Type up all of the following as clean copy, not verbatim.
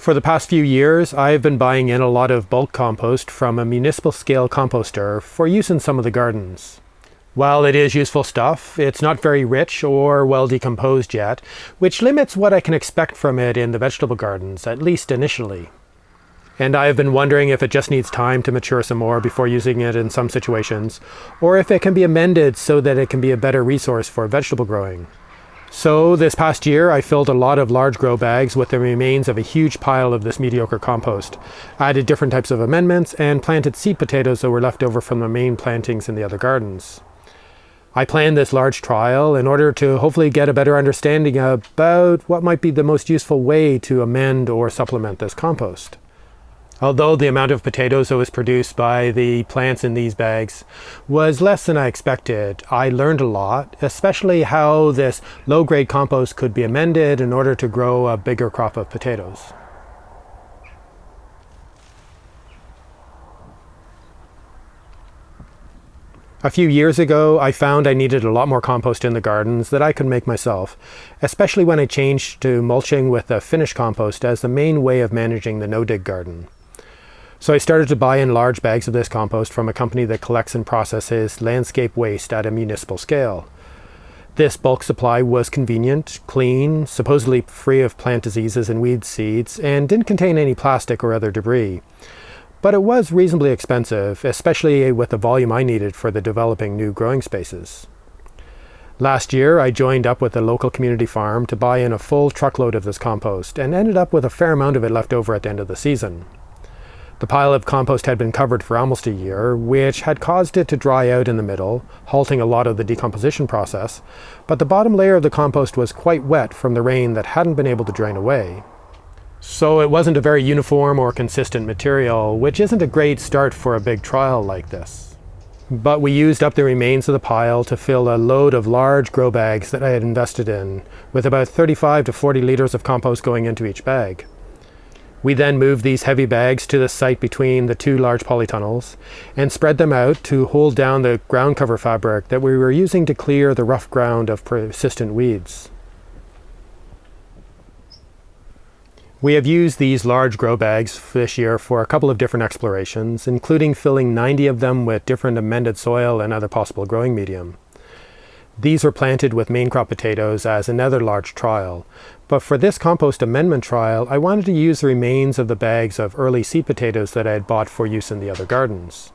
For the past few years, I've been buying in a lot of bulk compost from a municipal scale composter for use in some of the gardens. While it is useful stuff, it's not very rich or well decomposed yet, which limits what I can expect from it in the vegetable gardens, at least initially. And I have been wondering if it just needs time to mature some more before using it in some situations, or if it can be amended so that it can be a better resource for vegetable growing. So this past year, I filled a lot of large grow bags with the remains of a huge pile of this mediocre compost, added different types of amendments, and planted seed potatoes that were left over from the main plantings in the other gardens. I planned this large trial in order to hopefully get a better understanding about what might be the most useful way to amend or supplement this compost. Although the amount of potatoes that was produced by the plants in these bags was less than I expected, I learned a lot, especially how this low-grade compost could be amended in order to grow a bigger crop of potatoes. A few years ago, I found I needed a lot more compost in the gardens that I could make myself, especially when I changed to mulching with a finished compost as the main way of managing the no-dig garden. So I started to buy in large bags of this compost from a company that collects and processes landscape waste at a municipal scale. This bulk supply was convenient, clean, supposedly free of plant diseases and weed seeds, and didn't contain any plastic or other debris. But it was reasonably expensive, especially with the volume I needed for the developing new growing spaces. Last year, I joined up with a local community farm to buy in a full truckload of this compost, and ended up with a fair amount of it left over at the end of the season. The pile of compost had been covered for almost a year, which had caused it to dry out in the middle, halting a lot of the decomposition process, but the bottom layer of the compost was quite wet from the rain that hadn't been able to drain away. So it wasn't a very uniform or consistent material, which isn't a great start for a big trial like this. But we used up the remains of the pile to fill a load of large grow bags that I had invested in, with about 35 to 40 liters of compost going into each bag. We then moved these heavy bags to the site between the two large polytunnels and spread them out to hold down the ground cover fabric that we were using to clear the rough ground of persistent weeds. We have used these large grow bags this year for a couple of different explorations, including filling 90 of them with different amended soil and other possible growing medium. These were planted with main crop potatoes as another large trial, but for this compost amendment trial, I wanted to use the remains of the bags of early seed potatoes that I had bought for use in the other gardens.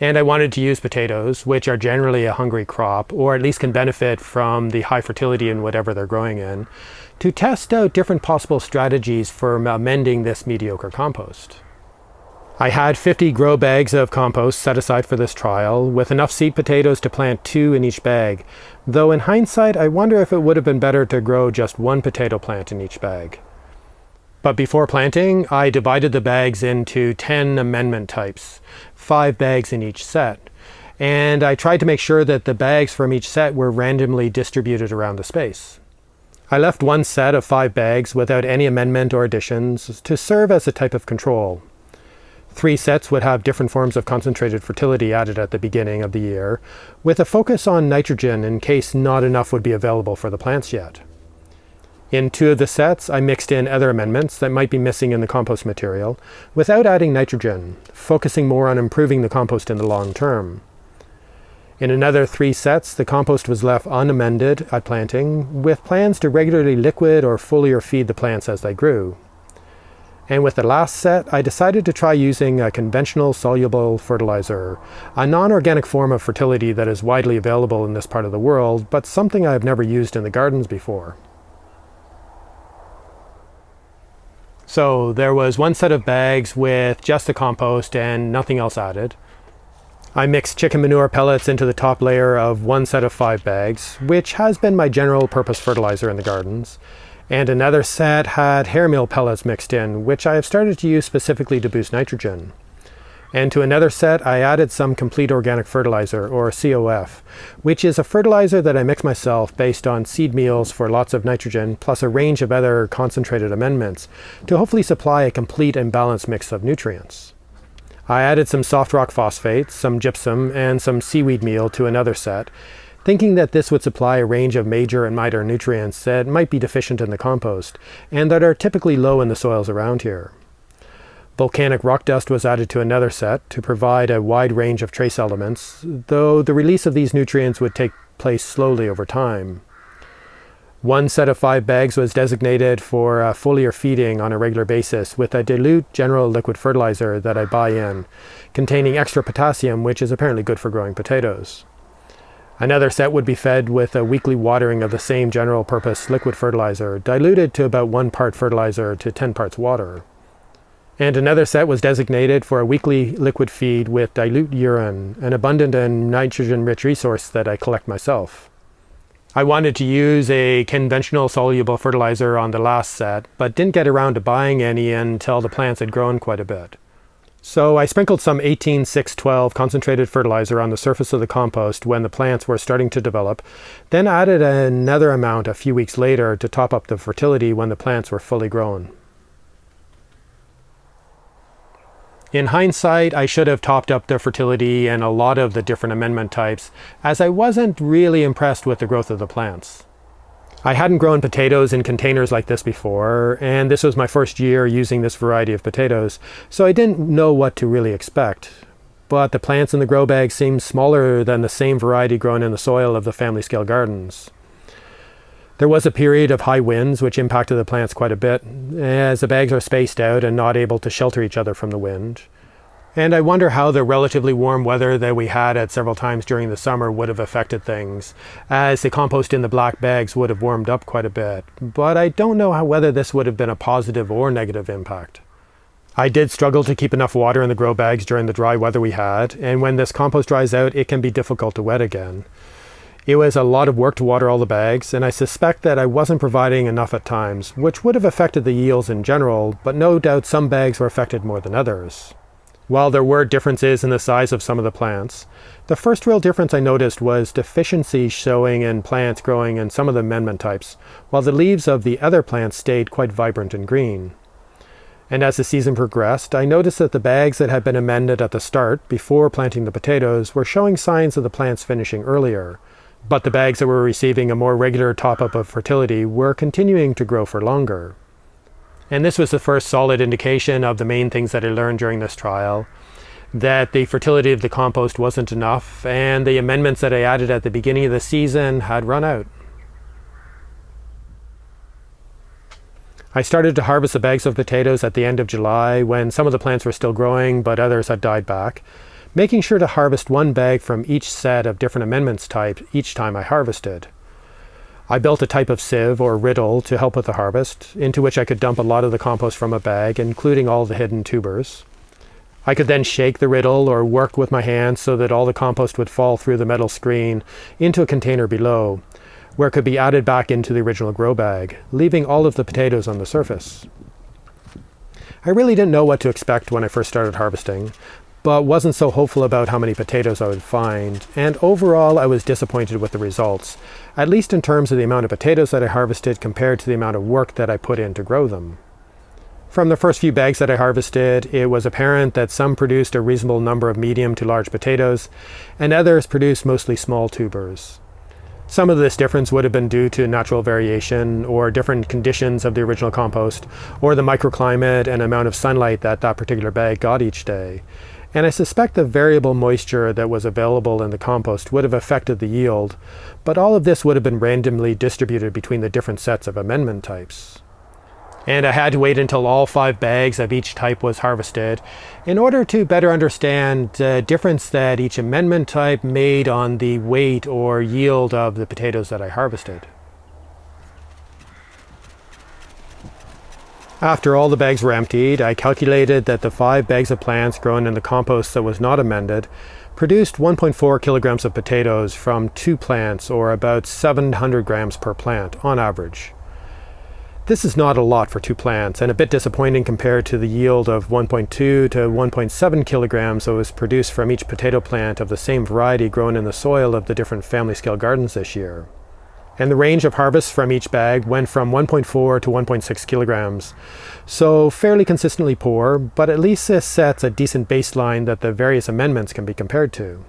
And I wanted to use potatoes, which are generally a hungry crop, or at least can benefit from the high fertility in whatever they're growing in, to test out different possible strategies for amending this mediocre compost. I had 50 grow bags of compost set aside for this trial, with enough seed potatoes to plant 2 in each bag, though in hindsight I wonder if it would have been better to grow just 1 potato plant in each bag. But before planting, I divided the bags into 10 amendment types, 5 bags in each set, and I tried to make sure that the bags from each set were randomly distributed around the space. I left one set of 5 bags without any amendment or additions to serve as a type of control. 3 sets would have different forms of concentrated fertility added at the beginning of the year, with a focus on nitrogen in case not enough would be available for the plants yet. In 2 of the sets, I mixed in other amendments that might be missing in the compost material, without adding nitrogen, focusing more on improving the compost in the long term. In another 3 sets, the compost was left unamended at planting, with plans to regularly liquid or foliar feed the plants as they grew. And with the last set, I decided to try using a conventional soluble fertilizer, a non-organic form of fertility that is widely available in this part of the world, but something I have never used in the gardens before. So there was 1 set of bags with just the compost and nothing else added. I mixed chicken manure pellets into the top layer of 1 set of 5 bags, which has been my general purpose fertilizer in the gardens. And another set had hair meal pellets mixed in, which I have started to use specifically to boost nitrogen. And to another set, I added some complete organic fertilizer, or COF, which is a fertilizer that I mix myself based on seed meals for lots of nitrogen, plus a range of other concentrated amendments, to hopefully supply a complete and balanced mix of nutrients. I added some soft rock phosphate, some gypsum, and some seaweed meal to another set, thinking that this would supply a range of major and minor nutrients that might be deficient in the compost, and that are typically low in the soils around here. Volcanic rock dust was added to another set to provide a wide range of trace elements, though the release of these nutrients would take place slowly over time. One set of 5 bags was designated for foliar feeding on a regular basis with a dilute general liquid fertilizer that I buy in, containing extra potassium, which is apparently good for growing potatoes. Another set would be fed with a weekly watering of the same general purpose liquid fertilizer, diluted to about 1 part fertilizer to 10 parts water. And another set was designated for a weekly liquid feed with dilute urine, an abundant and nitrogen-rich resource that I collect myself. I wanted to use a conventional soluble fertilizer on the last set, but didn't get around to buying any until the plants had grown quite a bit. So I sprinkled some 18-6-12 concentrated fertilizer on the surface of the compost when the plants were starting to develop, then added another amount a few weeks later to top up the fertility when the plants were fully grown. In hindsight, I should have topped up the fertility and a lot of the different amendment types, as I wasn't really impressed with the growth of the plants. I hadn't grown potatoes in containers like this before, and this was my first year using this variety of potatoes, so I didn't know what to really expect. But the plants in the grow bag seemed smaller than the same variety grown in the soil of the family scale gardens. There was a period of high winds which impacted the plants quite a bit, as the bags are spaced out and not able to shelter each other from the wind. And I wonder how the relatively warm weather that we had at several times during the summer would have affected things, as the compost in the black bags would have warmed up quite a bit. But I don't know whether this would have been a positive or negative impact. I did struggle to keep enough water in the grow bags during the dry weather we had, and when this compost dries out, it can be difficult to wet again. It was a lot of work to water all the bags, and I suspect that I wasn't providing enough at times, which would have affected the yields in general, but no doubt some bags were affected more than others. While there were differences in the size of some of the plants, the first real difference I noticed was deficiency showing in plants growing in some of the amendment types, while the leaves of the other plants stayed quite vibrant and green. And as the season progressed, I noticed that the bags that had been amended at the start, before planting the potatoes, were showing signs of the plants finishing earlier, but the bags that were receiving a more regular top-up of fertility were continuing to grow for longer. And this was the first solid indication of the main things that I learned during this trial, that the fertility of the compost wasn't enough, and the amendments that I added at the beginning of the season had run out. I started to harvest the bags of potatoes at the end of July, when some of the plants were still growing, but others had died back, making sure to harvest 1 bag from each set of different amendments type each time I harvested. I built a type of sieve or riddle to help with the harvest, into which I could dump a lot of the compost from a bag, including all the hidden tubers. I could then shake the riddle or work with my hands so that all the compost would fall through the metal screen into a container below, where it could be added back into the original grow bag, leaving all of the potatoes on the surface. I really didn't know what to expect when I first started harvesting, but wasn't so hopeful about how many potatoes I would find, and overall I was disappointed with the results, at least in terms of the amount of potatoes that I harvested compared to the amount of work that I put in to grow them. From the first few bags that I harvested, it was apparent that some produced a reasonable number of medium to large potatoes, and others produced mostly small tubers. Some of this difference would have been due to natural variation or different conditions of the original compost, or the microclimate and amount of sunlight that that particular bag got each day. And I suspect the variable moisture that was available in the compost would have affected the yield, but all of this would have been randomly distributed between the different sets of amendment types. And I had to wait until all 5 bags of each type was harvested in order to better understand the difference that each amendment type made on the weight or yield of the potatoes that I harvested. After all the bags were emptied, I calculated that the 5 bags of plants grown in the compost that was not amended produced 1.4 kilograms of potatoes from 2 plants, or about 700 grams per plant on average. This is not a lot for 2 plants, and a bit disappointing compared to the yield of 1.2 to 1.7 kilograms that was produced from each potato plant of the same variety grown in the soil of the different family scale gardens this year. And the range of harvests from each bag went from 1.4 to 1.6 kilograms. So fairly consistently poor, but at least this sets a decent baseline that the various amendments can be compared to.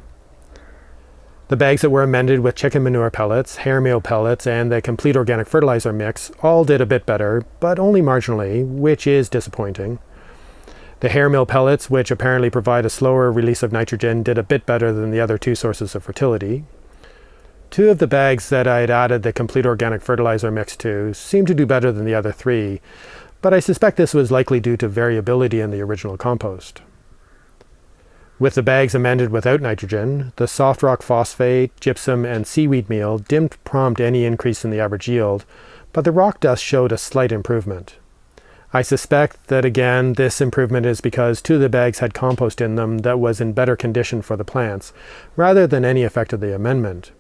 The bags that were amended with chicken manure pellets, hair meal pellets, and the complete organic fertilizer mix all did a bit better, but only marginally, which is disappointing. The hair meal pellets, which apparently provide a slower release of nitrogen, did a bit better than the other two sources of fertility. Two of the bags that I had added the complete organic fertilizer mix to seemed to do better than the other three, but I suspect this was likely due to variability in the original compost. With the bags amended without nitrogen, the soft rock phosphate, gypsum, and seaweed meal didn't prompt any increase in the average yield, but the rock dust showed a slight improvement. I suspect that again, this improvement is because two of the bags had compost in them that was in better condition for the plants, rather than any effect of the amendment.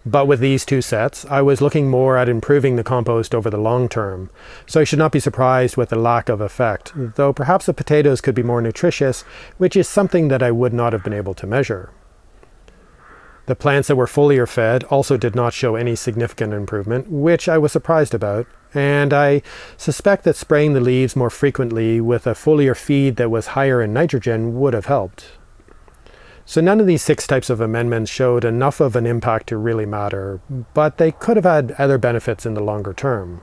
But with these two sets, I was looking more at improving the compost over the long term, so I should not be surprised with the lack of effect, though perhaps the potatoes could be more nutritious, which is something that I would not have been able to measure. The plants that were foliar fed also did not show any significant improvement, which I was surprised about, and I suspect that spraying the leaves more frequently with a foliar feed that was higher in nitrogen would have helped. So none of these 6 types of amendments showed enough of an impact to really matter, but they could have had other benefits in the longer term.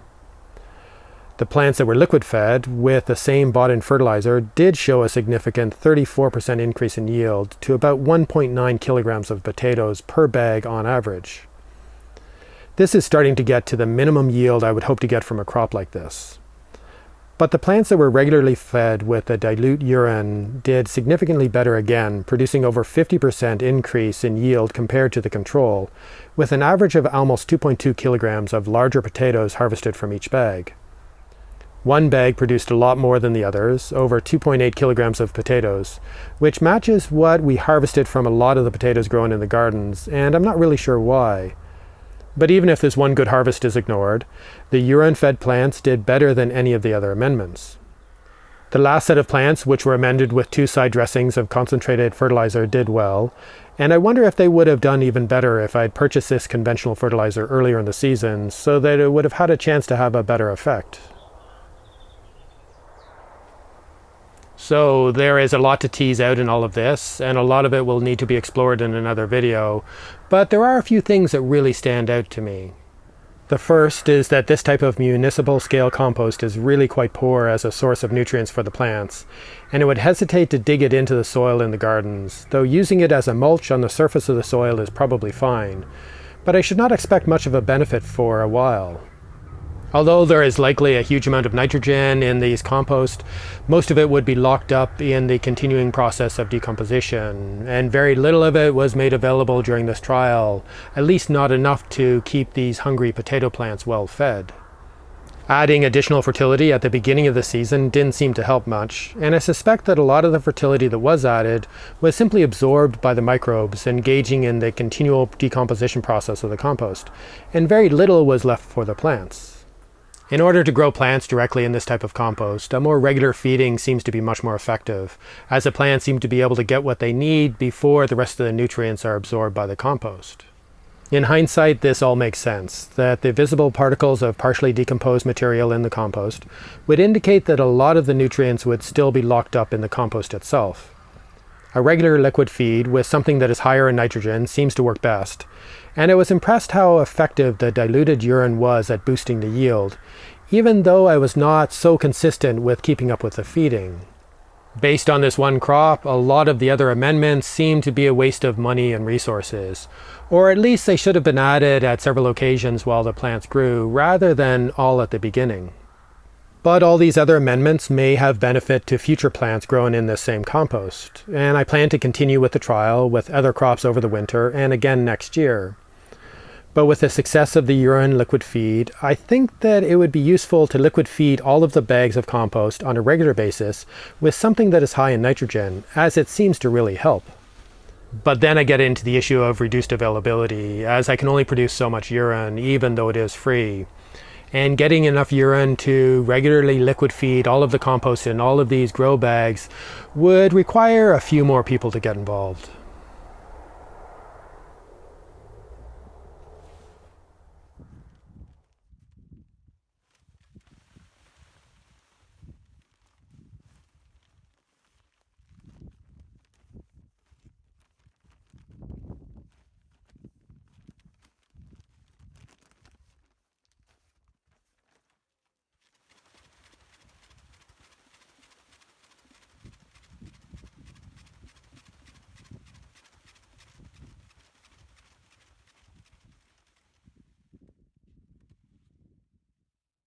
The plants that were liquid fed with the same bought-in fertilizer did show a significant 34% increase in yield to about 1.9 kilograms of potatoes per bag on average. This is starting to get to the minimum yield I would hope to get from a crop like this. But the plants that were regularly fed with a dilute urine did significantly better again, producing over 50% increase in yield compared to the control, with an average of almost 2.2 kilograms of larger potatoes harvested from each bag. One bag produced a lot more than the others, over 2.8 kilograms of potatoes, which matches what we harvested from a lot of the potatoes grown in the gardens, and I'm not really sure why. But even if this one good harvest is ignored, the urine-fed plants did better than any of the other amendments. The last set of plants, which were amended with 2 side dressings of concentrated fertilizer, did well, and I wonder if they would have done even better if I'd purchased this conventional fertilizer earlier in the season, so that it would have had a chance to have a better effect. So there is a lot to tease out in all of this, and a lot of it will need to be explored in another video, but there are a few things that really stand out to me. The first is that this type of municipal scale compost is really quite poor as a source of nutrients for the plants, and I would hesitate to dig it into the soil in the gardens, though using it as a mulch on the surface of the soil is probably fine, but I should not expect much of a benefit for a while. Although there is likely a huge amount of nitrogen in these compost, most of it would be locked up in the continuing process of decomposition, and very little of it was made available during this trial, at least not enough to keep these hungry potato plants well fed. Adding additional fertility at the beginning of the season didn't seem to help much, and I suspect that a lot of the fertility that was added was simply absorbed by the microbes engaging in the continual decomposition process of the compost, and very little was left for the plants. In order to grow plants directly in this type of compost, a more regular feeding seems to be much more effective, as the plants seem to be able to get what they need before the rest of the nutrients are absorbed by the compost. In hindsight, this all makes sense, that the visible particles of partially decomposed material in the compost would indicate that a lot of the nutrients would still be locked up in the compost itself. A regular liquid feed with something that is higher in nitrogen seems to work best, and I was impressed how effective the diluted urine was at boosting the yield, even though I was not so consistent with keeping up with the feeding. Based on this one crop, a lot of the other amendments seem to be a waste of money and resources, or at least they should have been added at several occasions while the plants grew, rather than all at the beginning. But all these other amendments may have benefit to future plants grown in this same compost, and I plan to continue with the trial with other crops over the winter and again next year. But with the success of the urine liquid feed, I think that it would be useful to liquid feed all of the bags of compost on a regular basis with something that is high in nitrogen, as it seems to really help. But then I get into the issue of reduced availability, as I can only produce so much urine, even though it is free. And getting enough urine to regularly liquid feed all of the compost in all of these grow bags would require a few more people to get involved.